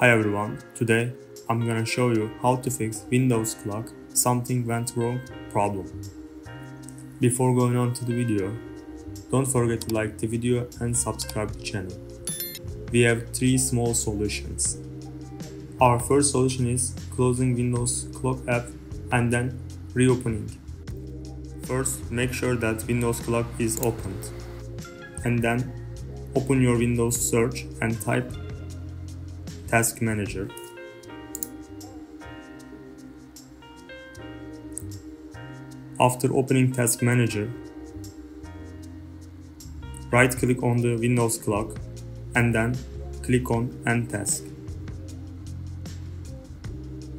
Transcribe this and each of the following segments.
Hi everyone, today I'm gonna show you how to fix Windows clock something went wrong problem. Before going on to the video, don't forget to like the video and subscribe to the channel. We have 3 small solutions. Our first solution is closing Windows clock app and then reopening. First, make sure that Windows clock is opened, and then open your Windows search and type Task Manager. After opening Task Manager, right-click on the Windows clock and then click on End Task.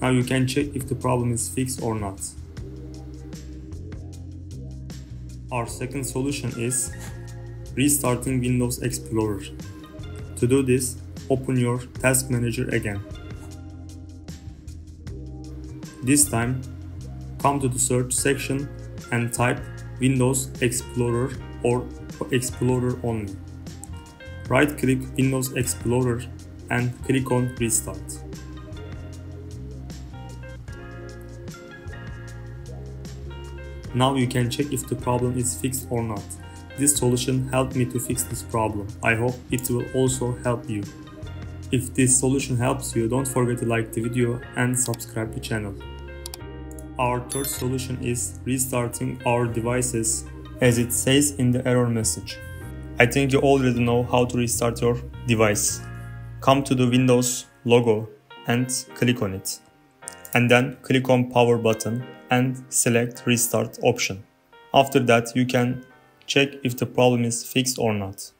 Now you can check if the problem is fixed or not. Our second solution is restarting Windows Explorer. To do this, open your Task Manager again. This time, come to the search section and type Windows Explorer or Explorer only. Right-click Windows Explorer and click on Restart. Now you can check if the problem is fixed or not. This solution helped me to fix this problem. I hope it will also help you. If this solution helps you, don't forget to like the video and subscribe to the channel. Our third solution is restarting our devices as it says in the error message. I think you already know how to restart your device. Come to the Windows logo and click on it. And then click on Power button and select Restart option. After that, you can check if the problem is fixed or not.